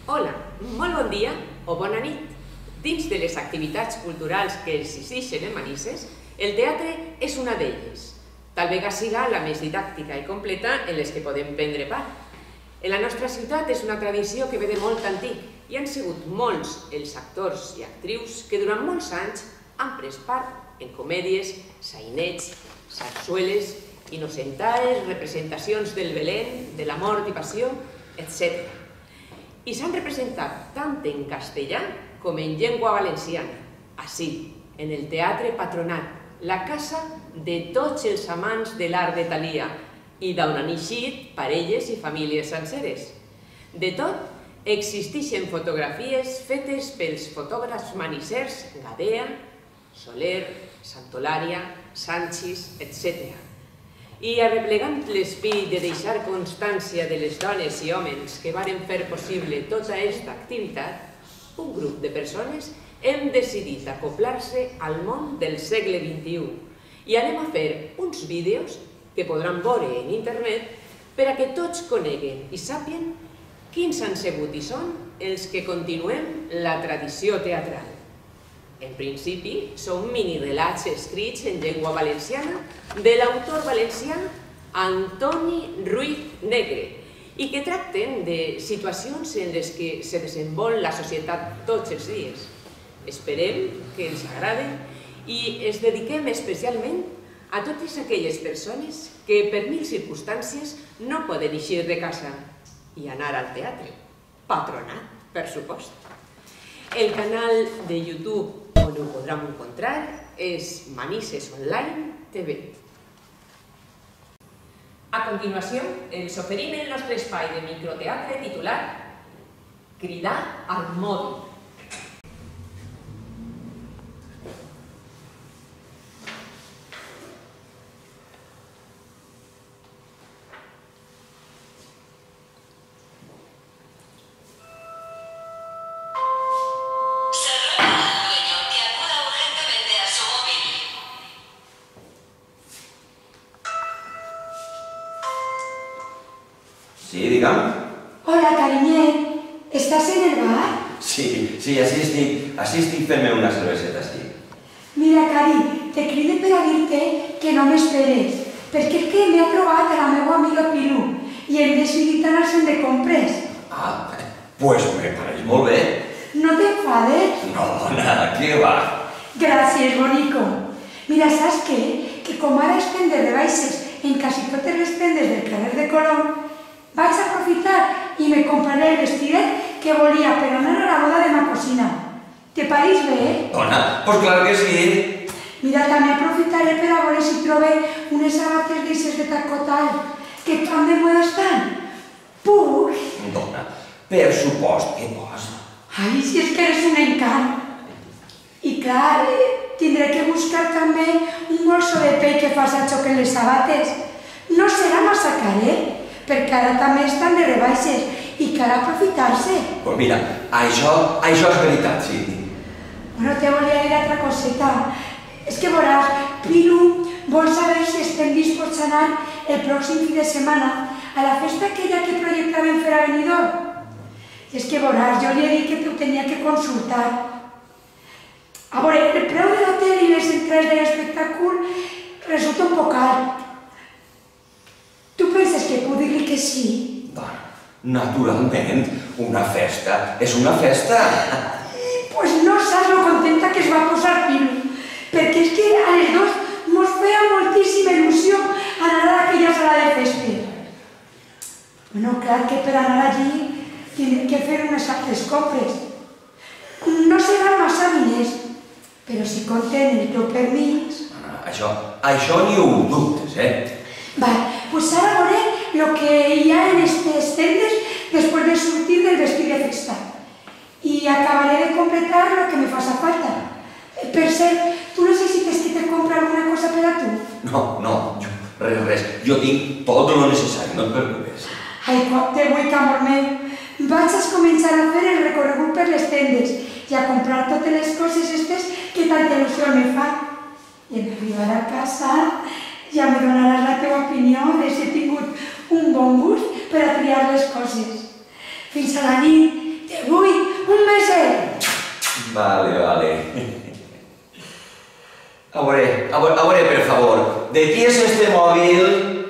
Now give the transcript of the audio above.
Hola, molt bon dia o bona nit. Dins de les activitats culturals que existeixen en Manises, el teatre és una d'elles. Tal vegada siga la més didàctica i completa en les que podem prendre part. En la nostra ciutat és una tradició que ve de molt antic i han sigut molts els actors i actrius que durant molts anys han pres part en comèdies, sainets, sarsueles, innocentaes, representacions del Belén, de la mort i passió, etc. I s'han representat tant en castellà com en llengua valenciana, ací, en el Teatre Patronat, la casa de tots els amants de l'art de Thalia i d'on han eixit parelles i famílies senceres. De tot, existeixen fotografies fetes pels fotògrafs manisers Gadea, Soler, Santolària, Sanchis, etc. I arreplegant l'esperit de deixar constància de les dones i homes que varen fer possible tota aquesta activitat, un grup de persones hem decidit acoplar-se al món del segle XXI i anem a fer uns vídeos que podran veure en internet per a que tots coneguen i sàpien quins han sigut i són els que continuem la tradició teatral. En principi, són minirelats escrits en llengua valenciana de l'autor valencià Antoni Ruiz Negre i que tracten de situacions en les que se desenvolp la societat tots els dies. Esperem que ens agraden i ens dediquem especialment a totes aquelles persones que per mil circumstàncies no poden eixir de casa i anar al teatre. Patronat, per supost. El canal de YouTube on ho podran encontrar és Manises Online TV. A continuació, ens oferim el nostre espai de microteatre titulat Cridar al mòbil. Sí, dígame. Hola, cariñet. ¿Estás en el bar? Sí, así estic fent-me una cerveseta, sí. Mira, cari, te cride per a dir-te que no m'esperes, perquè és que m'he trobat a la meva amiga Pilu i hem decidit anar-se'n de compres. Ah, pues me pareix molt bé. No t'enfades? No, nada, què va? Gràcies, bonico. Mira, saps què? Que com ara estem de rebaixes en quasi totes les tendes del carrer de Colom, vaig aprofitar i me compraré el vestidet que volia per anar a la boda de ma cosina. Te pareix bé? Dona, pues claro que sí. Mira, també aprofitaré per a veure si trobe unes sabates d'eixes de tacotal que tan de moda estan. Puc? Dona, per supost que pots. Ai, si és que eres un encant. I clar, tindré que buscar també un bolso de pell que faci xoc en les sabates. No serà massa car, perquè ara també estan de rebaixes i cal aprofitar-se. Pues mira, això és veritat, sí. Bueno, te volia dir altra coseta. És que veuràs, Pilu vol saber si estem disposats a anar el pròxim fi de setmana a la festa aquella que projectaven fer a Benidorm. I és que veuràs, jo li he dit que t'ho tenia que consultar. A veure, el preu de l'hotel i les entrades de l'espectacle resulta un poc alt. Tu penses que puc dir-li que sí? Dona, naturalment, una festa és una festa. Pues no saps lo contenta que es va posar Pilu, perquè és que a les dos mos feia moltíssima il·lusió anar a aquella sala de festes. Bueno, clar que per anar allí tindrem que fer unes altres compres. No seran massa diners, però si compten el teu permís... Això ni ho dubtes, Vale, pues ara veuré el que hi ha en aquestes tendes després de sortir del vestit de festa. I acabaré de completar el que me faça falta. Per cert, tu necessites que te compri alguna cosa per a tu? No, res. Jo tinc tot el necessari, no et preocupes. Ai, te vull, amor meu. Vaig a començar a fer el recorregut per les tendes i a comprar totes les coses aquestes que tanta il·lusió me fa. I en arribar a casa ja me donaràs la teva opinió de si he tingut un bon gust per a triar les coses. Fins a la nit Vull un beset. Vale, vale. A veure, per favor, de qui és este mòbil?